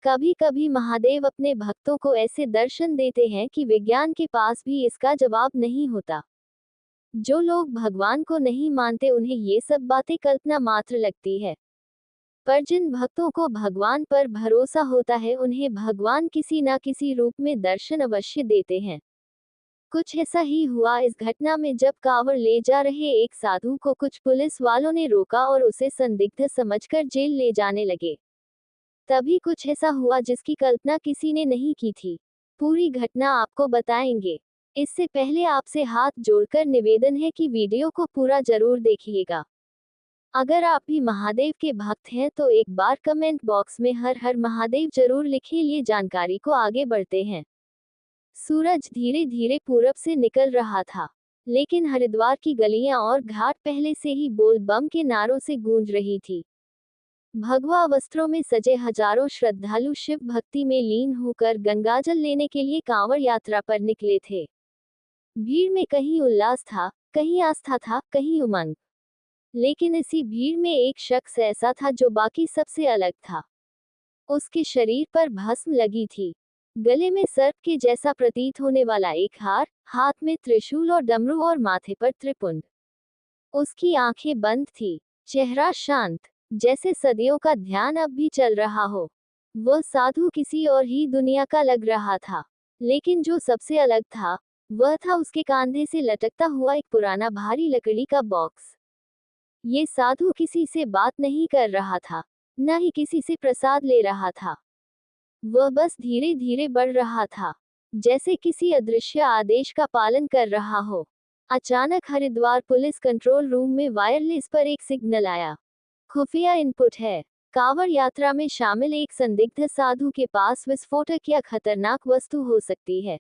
कभी कभी महादेव अपने भक्तों को ऐसे दर्शन देते हैं कि विज्ञान के पास भी इसका जवाब नहीं होता। जो लोग भगवान को नहीं मानते उन्हें ये सब बातें कल्पना मात्र लगती है, पर जिन भक्तों को भगवान पर भरोसा होता है उन्हें भगवान किसी न किसी रूप में दर्शन अवश्य देते हैं। कुछ ऐसा ही हुआ इस घटना में, जब कांवड़ ले जा रहे एक साधु को कुछ पुलिस वालों ने रोका और उसे संदिग्ध समझकर जेल ले जाने लगे। तभी कुछ ऐसा हुआ जिसकी कल्पना किसी ने नहीं की थी। पूरी घटना आपको बताएंगे। इससे पहले आपसे हाथ जोड़कर निवेदन है कि वीडियो को पूरा जरूर देखिएगा। अगर आप भी महादेव के भक्त हैं तो एक बार कमेंट बॉक्स में हर हर महादेव जरूर लिखिए। ये जानकारी को आगे बढ़ते हैं। सूरज धीरे धीरे पूरब से निकल रहा था, लेकिन हरिद्वार की गलियां और घाट पहले से ही बोल बम के नारों से गूंज रही थी। भगवा वस्त्रों में सजे हजारों श्रद्धालु शिव भक्ति में लीन होकर गंगाजल लेने के लिए कांवड़ यात्रा पर निकले थे। भीड़ में कहीं उल्लास था, कहीं आस्था था, कहीं उमंग। लेकिन इसी भीड़ में एक शख्स ऐसा था जो बाकी सबसे अलग था। उसके शरीर पर भस्म लगी थी, गले में सर्प के जैसा प्रतीत होने वाला एक हार, हाथ में त्रिशूल और डमरू और माथे पर त्रिपुंड। उसकी आंखें बंद थी, चेहरा शांत, जैसे सदियों का ध्यान अब भी चल रहा हो। वह साधु किसी और ही दुनिया का लग रहा था, लेकिन जो सबसे अलग था वह था उसके कंधे से लटकता हुआ एक पुराना भारी लकड़ी का बॉक्स। ये साधु किसी से बात नहीं कर रहा था, न ही किसी से प्रसाद ले रहा था। वह बस धीरे धीरे बढ़ रहा था, जैसे किसी अदृश्य आदेश का पालन कर रहा हो। अचानक हरिद्वार पुलिस कंट्रोल रूम में वायरलेस पर एक सिग्नल आया। खुफिया इनपुट है, कांवड़ यात्रा में शामिल एक संदिग्ध साधु के पास विस्फोटक या खतरनाक वस्तु हो सकती है।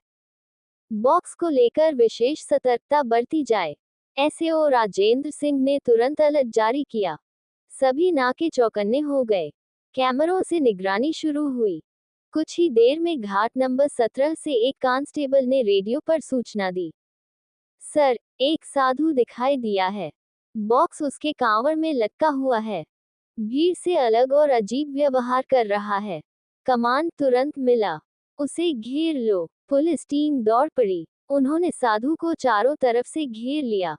बॉक्स को लेकर विशेष सतर्कता बरती जाए। एसओ राजेंद्र सिंह ने तुरंत अलर्ट जारी किया। सभी नाके चौकन्ने हो गए। कैमरों से निगरानी शुरू हुई। कुछ ही देर में घाट नंबर 17 से एक कांस्टेबल ने रेडियो पर सूचना दी। सर, एक साधु दिखाई दिया है। बॉक्स उसके कांवड़ में लटका हुआ है। भीड़ से अलग और अजीब व्यवहार कर रहा है। कमांड तुरंत मिला, उसे घेर लो। पुलिस टीम दौड़ पड़ी। उन्होंने साधु को चारों तरफ से घेर लिया।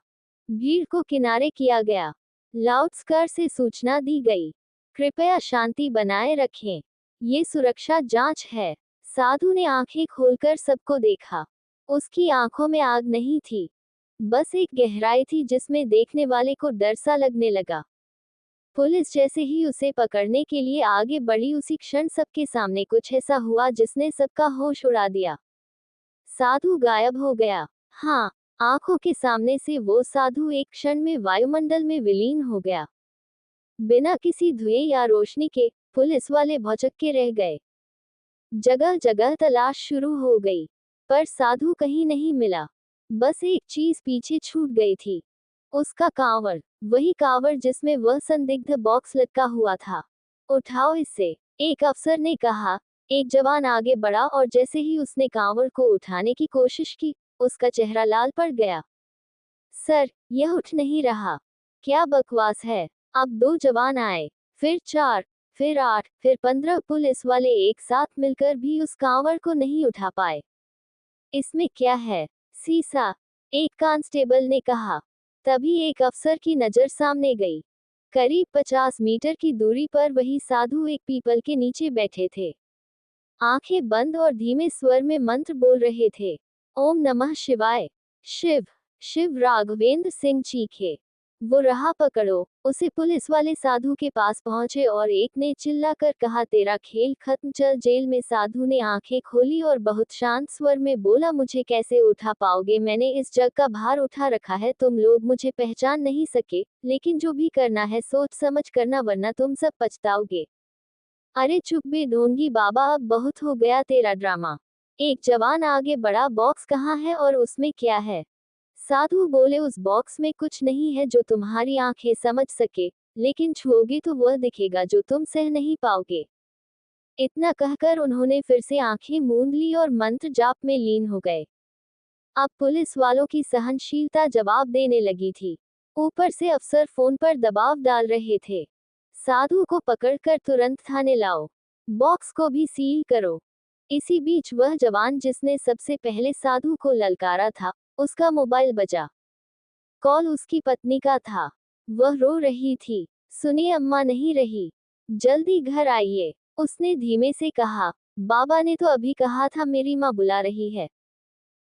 भीड़ को किनारे किया गया। लाउडस्पीकर से सूचना दी गई, कृपया शांति बनाए रखें, ये सुरक्षा जांच है। साधु ने आंखें खोलकर सबको देखा। उसकी आंखों में आग नहीं थी, बस एक गहराई थी जिसमें देखने वाले को डर सा लगने लगा। पुलिस जैसे ही उसे पकड़ने के लिए आगे बढ़ी, उसी क्षण सबके सामने कुछ ऐसा हुआ जिसने सबका होश उड़ा दिया। साधु गायब हो गया। हाँ, आंखों के सामने से वो साधु एक क्षण में वायुमंडल में विलीन हो गया। बिना किसी धुएं या रोशनी के पुलिस वाले भौचक्के रह गए। जगह जगह तलाश शुरू हो गई, पर साधु कहीं नहीं मिला। बस एक चीज पीछे छूट गई थी, उसका कांवड़। वही कांवड़ जिसमें वह संदिग्ध बॉक्स लटका हुआ था। उठाओ इसे, एक अफसर ने कहा। एक जवान आगे बढ़ा और जैसे ही उसने कांवड़ को उठाने की कोशिश की, उसका चेहरा लाल पड़ गया। सर, यह उठ नहीं रहा। क्या बकवास है। अब 2 जवान आए, फिर 4, फिर 8, फिर 15 पुलिस वाले एक साथ मिलकर भी उस कांवड़ को नहीं उठा पाए। इसमें क्या है? सीसा, एक कांस्टेबल ने कहा। तभी एक अफसर की नजर सामने गई। करीब 50 मीटर की दूरी पर वही साधु एक पीपल के नीचे बैठे थे। आंखें बंद और धीमे स्वर में मंत्र बोल रहे थे। ओम नमः शिवाय। शिव, शिव। राघवेंद्र सिंह चीखे, वो रहा, पकड़ो उसे। पुलिस वाले साधु के पास पहुंचे और एक ने चिल्लाकर कहा, तेरा खेल खत्म, चल जेल में। साधु ने आंखें खोली और बहुत शांत स्वर में बोला, मुझे कैसे उठा पाओगे? मैंने इस जग का भार उठा रखा है। तुम लोग मुझे पहचान नहीं सके, लेकिन जो भी करना है सोच समझ करना, वरना तुम सब पछताओगे। अरे चुप बे ढोंगी बाबा, अब बहुत हो गया तेरा ड्रामा। एक जवान आगे बढ़ा, बॉक्स कहाँ है और उसमें क्या है? साधु बोले, उस बॉक्स में कुछ नहीं है जो तुम्हारी आंखें समझ सके, लेकिन छुओगे तो वह दिखेगा जो तुम सह नहीं पाओगे। इतना कहकर उन्होंने फिर से आंखें मूंद ली और मंत्र जाप में लीन हो गए। अब पुलिस वालों की सहनशीलता जवाब देने लगी थी। ऊपर से अफसर फोन पर दबाव डाल रहे थे। साधु को पकड़कर तुरंत थाने लाओ। बॉक्स को भी सील करो। इसी बीच वह जवान जिसने सबसे पहले साधु को ललकारा था, उसका मोबाइल बजा। कॉल उसकी पत्नी का था। वह रो रही थी। सुनिए अम्मा नहीं रही, जल्दी घर आइए, उसने धीमे से कहा। बाबा ने तो अभी कहा था मेरी माँ बुला रही है।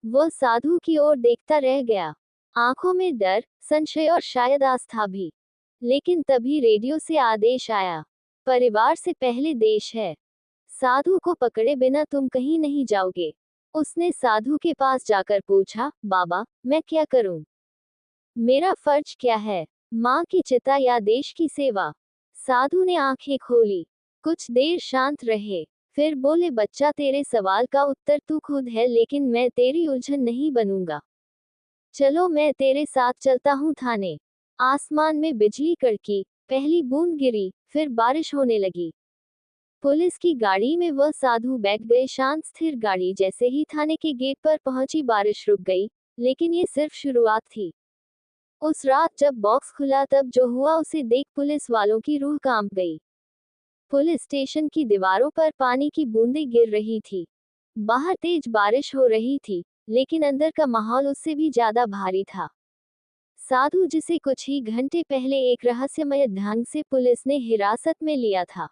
वह साधु की ओर देखता रह गया, आंखों में डर, संशय और शायद आस्था भी। लेकिन तभी रेडियो से आदेश आया, परिवार से पहले देश है। साधु को पकड़े बिना तुम कहीं नहीं जाओगे। उसने साधु के पास जाकर पूछा, बाबा, मैं क्या करूं? मेरा फर्ज क्या है? माँ की चिता या देश की सेवा? साधु ने आंखें खोली, कुछ देर शांत रहे, फिर बोले, बच्चा तेरे सवाल का उत्तर तू खुद है, लेकिन मैं तेरी उलझन नहीं बनूंगा। चलो मैं तेरे साथ चलता हूँ थाने। आसमान में बिजली कड़की, पहली बूंद गिरी, फिर बारिश होने लगी। पुलिस की गाड़ी में वह साधु बैठ गए, शांत स्थिर गाड़ी जैसे ही थाने के गेट पर पहुंची बारिश रुक गई, लेकिन ये सिर्फ शुरुआत थी। उस रात जब बॉक्स खुला तब जो हुआ उसे देख पुलिस वालों की रूह कांप गई। पुलिस स्टेशन की दीवारों पर पानी की बूंदें गिर रही थी। बाहर तेज बारिश हो रही थी, लेकिन अंदर का माहौल उससे भी ज्यादा भारी था। साधु जिसे कुछ ही घंटे पहले एक रहस्यमय ढंग से पुलिस ने हिरासत में लिया था,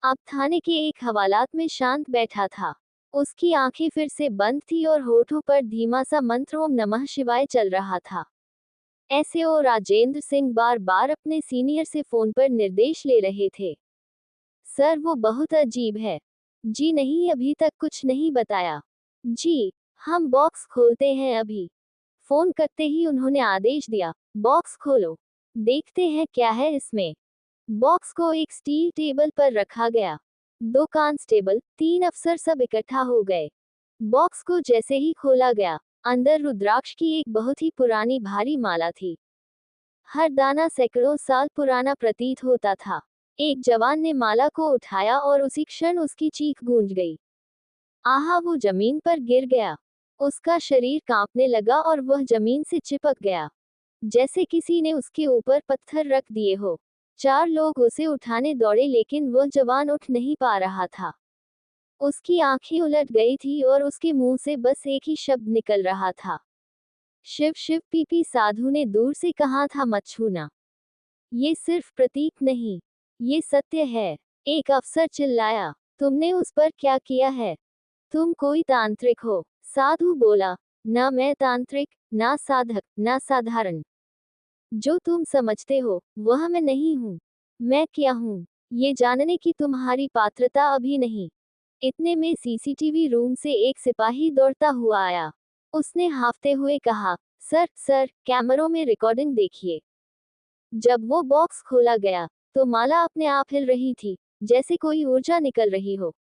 अब थाने के एक हवालात में शांत बैठा था। उसकी आंखें फिर से बंद थी और होठों पर धीमा सा मंत्र ओम नमः शिवाय चल रहा था। एसओ राजेंद्र सिंह बार बार अपने सीनियर से फोन पर निर्देश ले रहे थे। सर वो बहुत अजीब है। जी नहीं, अभी तक कुछ नहीं बताया। जी, हम बॉक्स खोलते हैं अभी। फोन करते ही उन्होंने आदेश दिया, बॉक्स खोलो, देखते हैं क्या है इसमें। बॉक्स को एक स्टील टेबल पर रखा गया। 2 कांस्टेबल, 3 अफसर सब इकट्ठा हो गए। बॉक्स को जैसे ही खोला गया, अंदर रुद्राक्ष की एक बहुत ही पुरानी भारी माला थी। हर दाना सैकड़ों साल पुराना प्रतीत होता था। एक जवान ने माला को उठाया और उसी क्षण उसकी चीख गूंज गई। आहा, वो जमीन पर गिर गया। उसका शरीर कांपने लगा और वह जमीन से चिपक गया, जैसे किसी ने उसके ऊपर पत्थर रख दिए हो। 4 लोग उसे उठाने दौड़े, लेकिन वह जवान उठ नहीं पा रहा था। उसकी आंखें उलट गई थी और उसके मुंह से बस एक ही शब्द निकल रहा था, शिव शिव। पीपी साधु ने दूर से कहा था, मत छूना, ये सिर्फ प्रतीक नहीं, ये सत्य है। एक अफसर चिल्लाया, तुमने उस पर क्या किया है? तुम कोई तांत्रिक हो? साधु बोला, ना मैं तांत्रिक, ना साधक, ना साधारण। जो तुम समझते हो वह मैं नहीं हूँ। मैं क्या हूँ, ये जानने की तुम्हारी पात्रता अभी नहीं। इतने में सीसीटीवी रूम से एक सिपाही दौड़ता हुआ आया। उसने हाफते हुए कहा, सर सर, कैमरों में रिकॉर्डिंग देखिए। जब वो बॉक्स खोला गया, तो माला अपने आप हिल रही थी, जैसे कोई ऊर्जा निकल रही हो।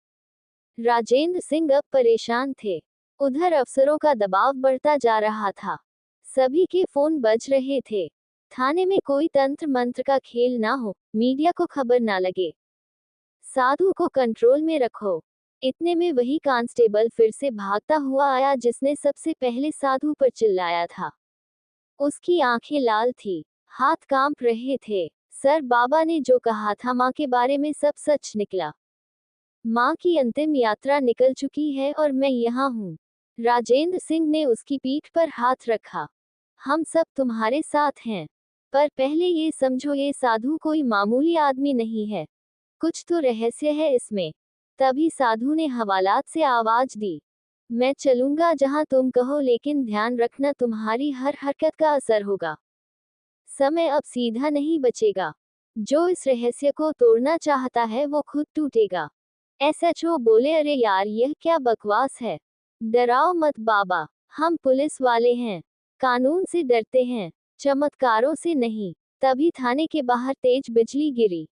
राजेंद्र सिंह अब परेशान थे। उधर अफसरों का दबाव बढ़ता जा रहा था। सभी के फोन बज रहे थे। थाने में कोई तंत्र मंत्र का खेल ना हो, मीडिया को खबर ना लगे। साधु को कंट्रोल में रखो। इतने में वही कांस्टेबल फिर से भागता हुआ आया जिसने सबसे पहले साधु पर चिल्लाया था। उसकी आंखें लाल थी, हाथ कांप रहे थे। सर, बाबा ने जो कहा था माँ के बारे में सब सच निकला। माँ की अंतिम यात्रा निकल चुकी है और मैं यहाँ हूँ। राजेंद्र सिंह ने उसकी पीठ पर हाथ रखा। हम सब तुम्हारे साथ हैं। पर पहले ये समझो, ये साधु कोई मामूली आदमी नहीं है। कुछ तो रहस्य है इसमें। तभी साधु ने हवालात से आवाज दी, मैं चलूंगा जहां तुम कहो, लेकिन ध्यान रखना तुम्हारी हर हरकत का असर होगा। समय अब सीधा नहीं बचेगा। जो इस रहस्य को तोड़ना चाहता है वो खुद टूटेगा। एसएचओ बोले, अरे यार, यह क्या बकवास है। डराओ मत बाबा, हम पुलिस वाले हैं, कानून से डरते हैं, चमत्कारों से नहीं। तभी थाने के बाहर तेज बिजली गिरी।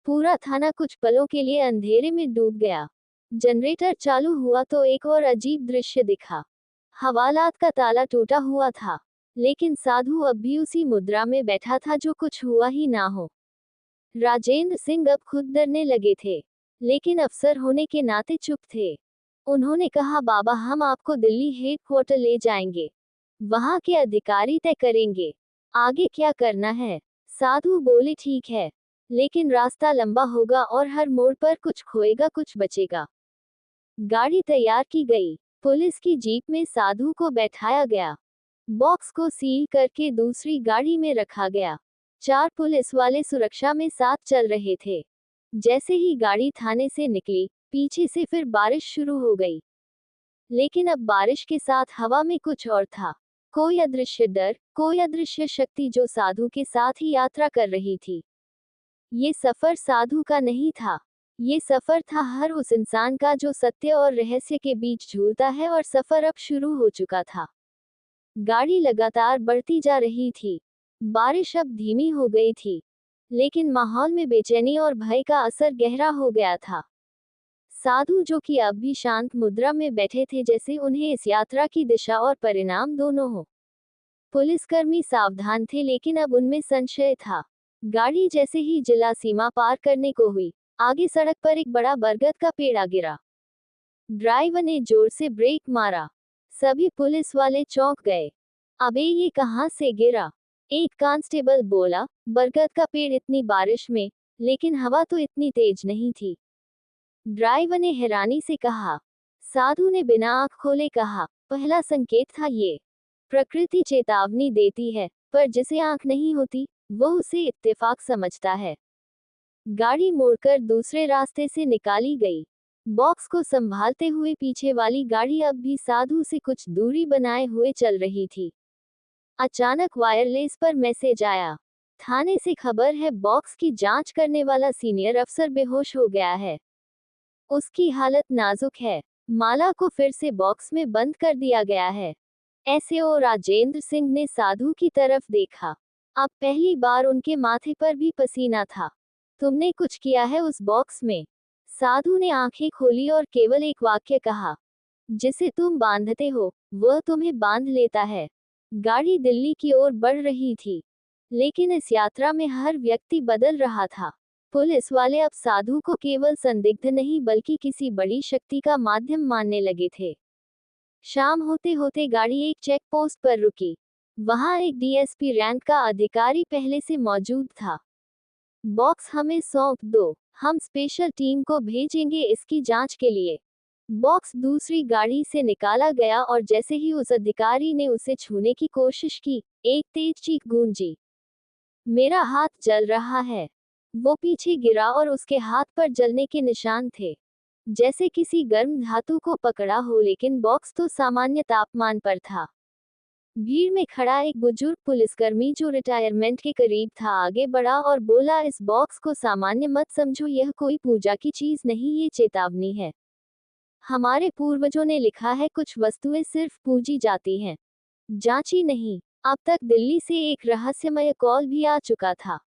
पूरा थाना कुछ पलों के लिए अंधेरे में डूब गया। जनरेटर चालू हुआ तो एक और अजीब दृश्य दिखा। हवालात का ताला टूटा हुआ था, लेकिन साधु अब भी उसी मुद्रा में बैठा था जो कुछ हुआ ही ना हो। राजेंद्र सिंह अब खुद डरने लगे थे, लेकिन अफसर होने के नाते चुप थे। उन्होंने कहा, बाबा, हम आपको दिल्ली हेडक्वार्टर ले जाएंगे, वहां के अधिकारी तय करेंगे आगे क्या करना है। साधु बोले, ठीक है, लेकिन रास्ता लंबा होगा और हर मोड़ पर कुछ खोएगा कुछ बचेगा। गाड़ी तैयार की गई। पुलिस की जीप में साधु को बैठाया गया। बॉक्स को सील करके दूसरी गाड़ी में रखा गया। 4 पुलिस वाले सुरक्षा में साथ चल रहे थे। जैसे ही गाड़ी थाने से निकली, पीछे से फिर बारिश शुरू हो गई। लेकिन अब बारिश के साथ हवा में कुछ और था। कोई अदृश्य डर, कोई अदृश्य शक्ति जो साधु के साथ ही यात्रा कर रही थी। ये सफर साधु का नहीं था। ये सफर था हर उस इंसान का जो सत्य और रहस्य के बीच झूलता है, और सफर अब शुरू हो चुका था। गाड़ी लगातार बढ़ती जा रही थी। बारिश अब धीमी हो गई थी, लेकिन माहौल में बेचैनी और भय का असर गहरा हो गया था। साधु, जो कि अब भी शांत मुद्रा में बैठे थे, जैसे उन्हें इस यात्रा की दिशा और परिणाम दोनों हो। पुलिसकर्मी सावधान थे, लेकिन अब उनमें संशय था। गाड़ी जैसे ही जिला सीमा पार करने को हुई, आगे सड़क पर एक बड़ा बरगद का पेड़ आ गिरा। ड्राइवर ने जोर से ब्रेक मारा। सभी पुलिस वाले चौंक गए। अबे ये कहां से गिरा? एक कांस्टेबल बोला। बरगद का पेड़ इतनी बारिश में, लेकिन हवा तो इतनी तेज नहीं थी। ड्राइवर ने हैरानी से कहा। साधु ने बिना आंख खोले कहा, पहला संकेत था ये। प्रकृति चेतावनी देती है, पर जिसे आंख नहीं होती, वो उसे इत्तेफाक समझता है। गाड़ी मोड़कर दूसरे रास्ते से निकाली गई। बॉक्स को संभालते हुए पीछे वाली गाड़ी अब भी साधु से कुछ दूरी बनाए हुए चल रही थी। अचानक वायरलेस पर मैसेज आया। थाने से खबर है, बॉक्स की जांच करने वाला सीनियर अफसर बेहोश हो गया है। उसकी हालत नाजुक है। माला को फिर से बॉक्स में बंद कर दिया गया है। एसएओ राजेंद्र सिंह ने साधु की तरफ देखा। अब पहली बार उनके माथे पर भी पसीना था। तुमने कुछ किया है उस बॉक्स में? साधु ने आंखें खोली और केवल एक वाक्य कहा, जिसे तुम बांधते हो, वह तुम्हें बांध लेता है। गाड़ी दिल्ली की ओर बढ़ रही थी, लेकिन इस यात्रा में हर व्यक्ति बदल रहा था। पुलिस वाले अब साधु को केवल संदिग्ध नहीं, बल्कि किसी बड़ी शक्ति का माध्यम मानने लगे थे। शाम होते होते गाड़ी एक चेक पोस्ट पर रुकी। वहां एक डीएसपी रैंक का अधिकारी पहले से मौजूद था। बॉक्स हमें सौंप दो, हम स्पेशल टीम को भेजेंगे इसकी जांच के लिए। बॉक्स दूसरी गाड़ी से निकाला गया, और जैसे ही उस अधिकारी ने उसे छूने की कोशिश की, एक तेज चीख गूंजी। मेरा हाथ जल रहा है। वो पीछे गिरा और उसके हाथ पर जलने के निशान थे, जैसे किसी गर्म धातु को पकड़ा हो, लेकिन बॉक्स तो सामान्य तापमान पर था। भीड़ में खड़ा एक बुजुर्ग पुलिसकर्मी जो रिटायरमेंट के करीब था, आगे बढ़ा और बोला, इस बॉक्स को सामान्य मत समझो, यह कोई पूजा की चीज नहीं, ये चेतावनी है। हमारे पूर्वजों ने लिखा है, कुछ वस्तुएं सिर्फ पूजी जाती हैं, जांची नहीं। अब तक दिल्ली से एक रहस्यमय कॉल भी आ चुका था।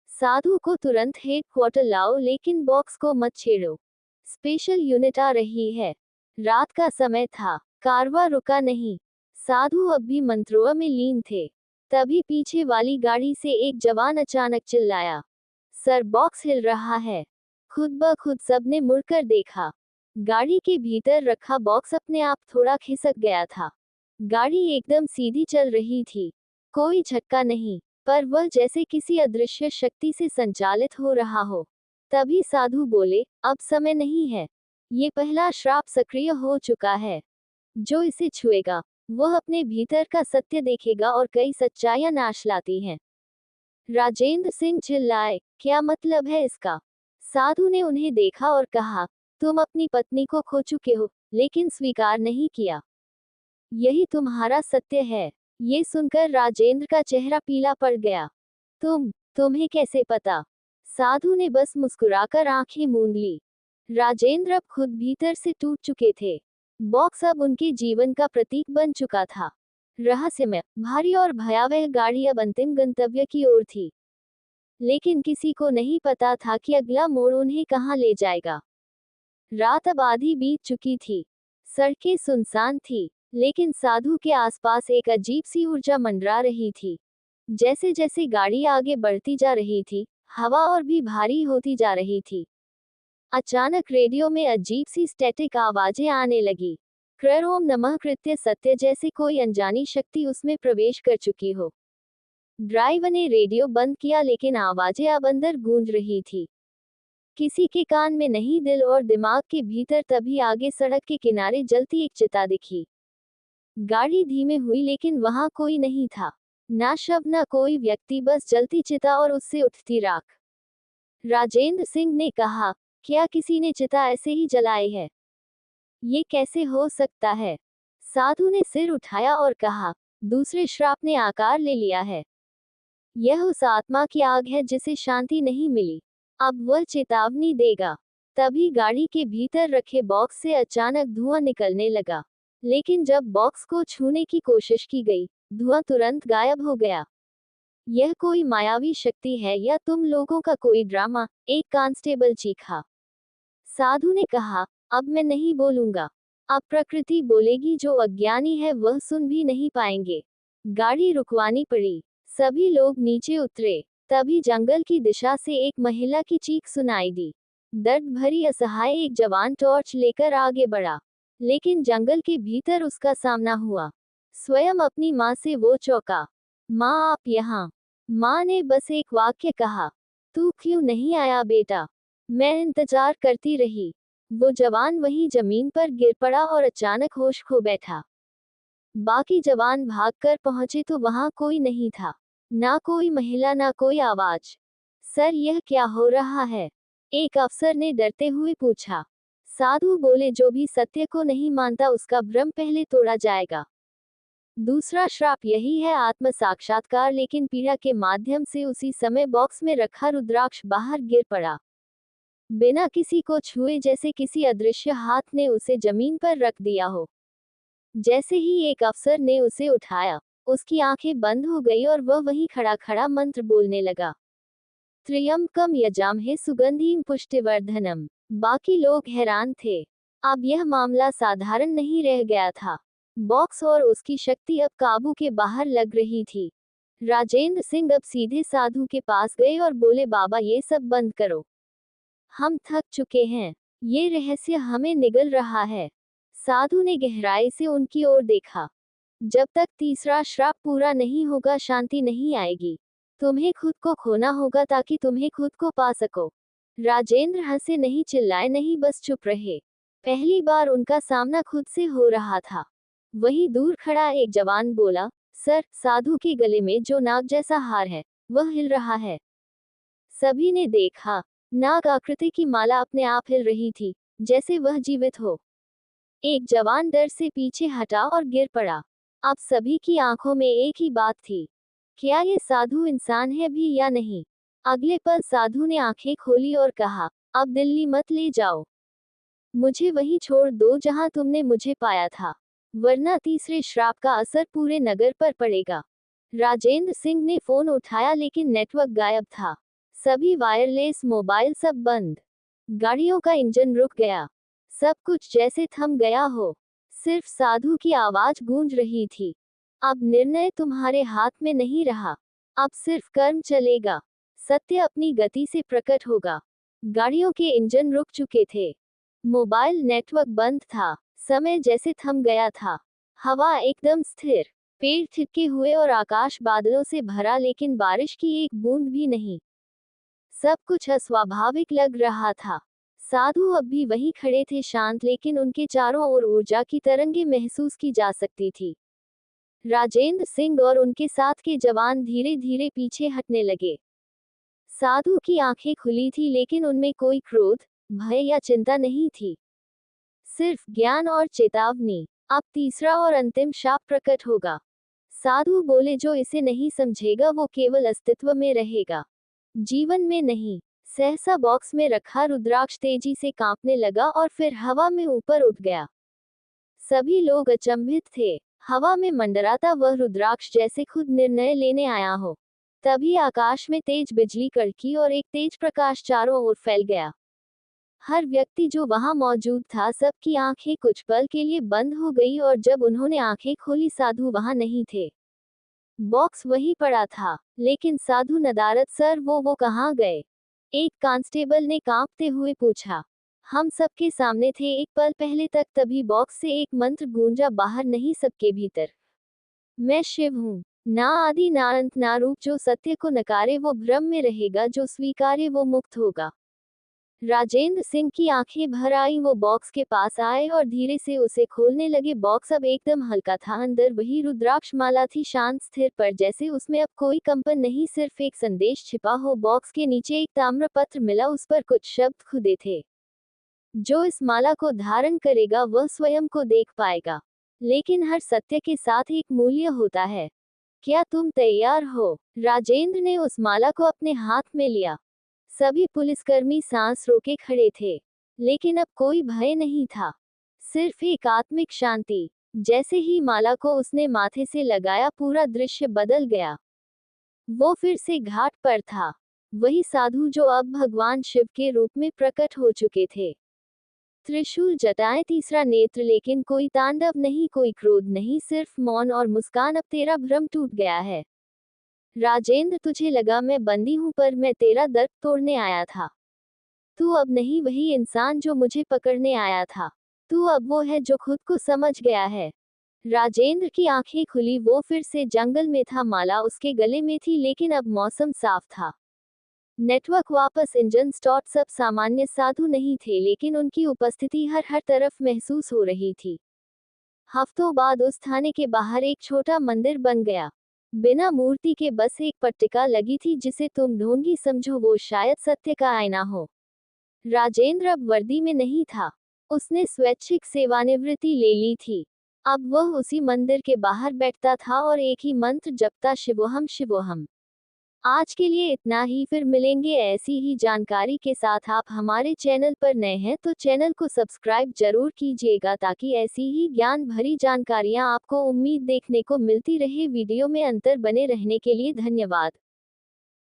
साधु को तुरंत हेडक्वार्टर लाओ, लेकिन बॉक्स को मत छेड़ो। स्पेशल यूनिट आ रही है। रात का समय था, कारवां रुका नहीं। साधु अब भी मंत्रों में लीन थे। तभी पीछे वाली गाड़ी से एक जवान अचानक चिल्लाया, सर, बॉक्स हिल रहा है। खुद ब खुद सबने मुड़कर देखा। गाड़ी के भीतर रखा बॉक्स अपने आप थोड़ा खिसक गया था। गाड़ी एकदम सीधी चल रही थी, कोई झटका नहीं, पर वह जैसे किसी अदृश्य शक्ति से संचालित हो रहा हो। तभी साधु बोले, अब समय नहीं है। ये पहला श्राप सक्रिय हो चुका है। जो इसे छुएगा, वह अपने भीतर का सत्य देखेगा, और कई सच्चाइयां नाश लाती हैं। राजेंद्र सिंह चिल्लाए, क्या मतलब है इसका? साधु ने उन्हें देखा और कहा, तुम अपनी पत्नी को खो चुके हो, लेकिन स्वीकार नहीं किया। यही तुम्हारा सत्य है। ये सुनकर राजेंद्र का चेहरा पीला पड़ गया। तुम्हें कैसे पता? साधु ने बस मुस्कुराकर आंखें मूंद ली। राजेंद्र अब खुद भीतर से टूट चुके थे। बॉक्स अब उनके जीवन का प्रतीक बन चुका था। रहस्यमय, भारी और भयावह गाड़ी अब अंतिम गंतव्य की ओर थी, लेकिन किसी को नहीं पता था कि अगला मोड़ उन्हें कहां ले जाएगा। रात अब आधी बीत चुकी थी। सड़कें सुनसान थी, लेकिन साधु के आसपास एक अजीब सी ऊर्जा मंडरा रही थी। जैसे जैसे गाड़ी आगे बढ़ती जा रही थी, हवा और भी भारी होती जा रही थी। अचानक रेडियो में अजीब सी स्टैटिक आवाजें आने लगी। कृ ओम नमः कृत्य सत्य, जैसे कोई अनजानी शक्ति उसमें प्रवेश कर चुकी हो। ड्राइवर ने रेडियो बंद किया लेकिन आवाजें अब अंदर गूंज रही थी। किसी के कान में नहीं, दिल और दिमाग के भीतर। तभी आगे सड़क के किनारे जलती एक चिता दिखी। गाड़ी धीमे हुई लेकिन वहां कोई नहीं था। ना शव ना कोई व्यक्ति, बस जलती चिता और उससे उठती राख। राजेंद्र सिंह ने कहा, क्या किसी ने चिता ऐसे ही जलाई है? ये कैसे हो सकता है? साधु ने सिर उठाया और कहा, दूसरे श्राप ने आकार ले लिया है। यह उस आत्मा की आग है जिसे शांति नहीं मिली। अब वह चेतावनी देगा। तभी गाड़ी के भीतर रखे बॉक्स से अचानक धुआं निकलने लगा। लेकिन जब बॉक्स को छूने की कोशिश की गई, धुआं तुरंत गायब हो गया। यह कोई मायावी शक्ति है या तुम लोगों का कोई ड्रामा? एक कांस्टेबल चीखा। साधु ने कहा, अब मैं नहीं बोलूंगा। अब प्रकृति बोलेगी। जो अज्ञानी है वह सुन भी नहीं पाएंगे। गाड़ी रुकवानी पड़ी। सभी लोग नीचे उतरे। तभी जंगल की दिशा से एक महिला की चीख सुनाई दी। दर्द भरी असहाय एक जवान टॉर्च लेकर आगे बढ़ा। लेकिन जंगल के भीतर उसका सामना हुआ। स्वयं अपनी माँ से वो चौंका। माँ, आप यहाँ? माँ ने बस एक वाक्य कहा, तू क्यों नहीं आया बेटा? मैं इंतजार करती रही। वो जवान वहीं जमीन पर गिर पड़ा और अचानक होश खो बैठा। बाकी जवान भागकर पहुंचे तो वहां कोई नहीं था। ना कोई महिला, ना कोई आवाज। सर, यह क्या हो रहा है? एक अफसर ने डरते हुए पूछा। साधु बोले, जो भी सत्य को नहीं मानता उसका भ्रम पहले तोड़ा जाएगा। दूसरा श्राप यही है, आत्म साक्षात्कार। लेकिन पीड़ा के माध्यम से उसी समय बॉक्स में रखा रुद्राक्ष बाहर गिर पड़ा। बिना किसी को छुए, जैसे किसी अदृश्य हाथ ने उसे जमीन पर रख दिया हो। जैसे ही एक अफसर ने उसे उठाया, उसकी आंखें बंद हो गई और वह वहीं खड़ा खड़ा मंत्र बोलने लगा। त्र्यंबकम यजामहे सुगंधिम पुष्टिवर्धनम। बाकी लोग हैरान थे। अब यह मामला साधारण नहीं रह गया था। बॉक्स और उसकी शक्ति अब काबू के बाहर लग रही थी। राजेंद्र सिंह अब सीधे साधु के पास गए और बोले, बाबा, ये सब बंद करो। हम थक चुके हैं। ये रहस्य हमें निगल रहा है। साधु ने गहराई से उनकी ओर देखा। जब तक तीसरा श्राप पूरा नहीं होगा, शांति नहीं आएगी। तुम्हें खुद को खोना होगा ताकि तुम्हें खुद को पा सको। राजेंद्र हंसे नहीं, चिल्लाए नहीं, बस चुप रहे। पहली बार उनका सामना खुद से हो रहा था। वहीं दूर खड़ा एक जवान बोला, सर, साधु के गले में जो नाग जैसा हार है, वह हिल रहा है। सभी ने देखा। नाग आकृति की माला अपने आप हिल रही थी, जैसे वह जीवित हो। एक जवान डर से पीछे हटा और गिर पड़ा। अब सभी की आंखों में एक ही बात थी, क्या ये साधु इंसान है भी या नहीं? अगले पल साधु ने आंखें खोली और कहा, अब दिल्ली मत ले जाओ। मुझे वहीं छोड़ दो जहां तुमने मुझे पाया था, वरना तीसरे श्राप का असर पूरे नगर पर पड़ेगा। राजेंद्र सिंह ने फोन उठाया लेकिन नेटवर्क गायब था। सभी वायरलेस मोबाइल सब बंद। गाड़ियों का इंजन रुक गया। सब कुछ जैसे थम गया हो। सिर्फ साधु की आवाज गूंज रही थी। अब निर्णय तुम्हारे हाथ में नहीं रहा। अब सिर्फ कर्म चलेगा। सत्य अपनी गति से प्रकट होगा। गाड़ियों के इंजन रुक चुके थे। मोबाइल नेटवर्क बंद था। समय जैसे थम गया था। हवा एकदम स्थिर। पेड़ थिरके हुए और आकाश बादलों से भरा, लेकिन बारिश की एक बूंद भी नहीं। सब कुछ अस्वाभाविक लग रहा था। साधु अब भी वहीं खड़े थे, शांत, लेकिन उनके चारों ओर ऊर्जा की तरंगे महसूस की जा सकती थी। राजेंद्र सिंह और उनके साथ के जवान धीरे धीरे पीछे हटने लगे। साधु की आंखें खुली थी लेकिन उनमें कोई क्रोध, भय या चिंता नहीं थी। सिर्फ ज्ञान और चेतावनी। अब तीसरा और अंतिम शाप प्रकट होगा। साधु बोले, जो इसे नहीं समझेगा वो केवल अस्तित्व में रहेगा, जीवन में नहीं। सहसा बॉक्स में रखा रुद्राक्ष तेजी से कांपने लगा और फिर हवा में ऊपर उठ गया। सभी लोग अचंभित थे। हवा में मंडराता वह रुद्राक्ष जैसे खुद निर्णय लेने आया हो। तभी आकाश में तेज बिजली कड़की और एक तेज प्रकाश चारों ओर फैल गया। हर व्यक्ति जो वहां मौजूद था, सबकी आंखें कुछ पल के लिए बंद हो गई और जब उन्होंने आंखें खोली, साधु वहां नहीं थे। बॉक्स वहीं पड़ा था, लेकिन साधु नदारद, सर, वो कहाँ गए? एक कांस्टेबल ने कांपते हुए पूछा। हम सबके सामने थे एक पल पहले तक। तभी बॉक्स से एक मंत्र गूंजा बाहर, नहीं, सबके भीतर। मैं शिव हूँ। ना आदि ना अंत ना रूप, जो सत्य को नकारे वो भ्रम में रहेगा, जो स्वीकारे वो मुक्त होगा। राजेंद्र सिंह की आंखें भर आई। वो बॉक्स के पास आए और धीरे से उसे खोलने लगे। बॉक्स अब एकदम हल्का था। अंदर वही रुद्राक्ष माला थी, शांत स्थिर, पर जैसे उसमें अब कोई कंपन नहीं, सिर्फ एक संदेश छिपा हो। बॉक्स के नीचे एक ताम्रपत्र मिला, उस पर कुछ शब्द खुदे थे। जो इस माला को धारण करेगा वह स्वयं को देख पाएगा, लेकिन हर सत्य के साथ एक मूल्य होता है। क्या तुम तैयार हो? राजेंद्र ने उस माला को अपने हाथ में लिया। सभी पुलिसकर्मी सांस रोके खड़े थे, लेकिन अब कोई भय नहीं था, सिर्फ एक आत्मिक शांति। जैसे ही माला को उसने माथे से लगाया, पूरा दृश्य बदल गया। वो फिर से घाट पर था, वही साधु जो अब भगवान शिव के रूप में प्रकट हो चुके थे। त्रिशूल, जटाएं, तीसरा नेत्र, लेकिन कोई तांडव नहीं, कोई क्रोध नहीं, सिर्फ मौन और मुस्कान। अब तेरा भ्रम टूट गया है राजेंद्र, तुझे लगा मैं बंदी हूं, पर मैं तेरा दर्द तोड़ने आया था। तू अब नहीं वही इंसान जो मुझे पकड़ने आया था। तू अब वो है जो खुद को समझ गया है। राजेंद्र की आंखें खुली। वो फिर से जंगल में था, माला उसके गले में थी, लेकिन अब मौसम साफ था। नेटवर्क वापस, इंजन स्टार्ट, सब सामान्य। साधु नहीं थे, लेकिन उनकी उपस्थिति हर तरफ महसूस हो रही थी। हफ्तों बाद उस थाने के बाहर एक छोटा मंदिर बन गया, बिना मूर्ति के, बस एक पट्टिका लगी थी, जिसे तुम ढोंगी समझो, वो शायद सत्य का आईना हो। राजेंद्र अब वर्दी में नहीं था, उसने स्वैच्छिक सेवानिवृत्ति ले ली थी। अब वह उसी मंदिर के बाहर बैठता था और एक ही मंत्र जपता, शिवोहम शिवोहम। आज के लिए इतना ही, फिर मिलेंगे ऐसी ही जानकारी के साथ। आप हमारे चैनल पर नए हैं तो चैनल को सब्सक्राइब जरूर कीजिएगा, ताकि ऐसी ही ज्ञान भरी जानकारियां आपको उम्मीद देखने को मिलती रहे। वीडियो में अंतर बने रहने के लिए धन्यवाद।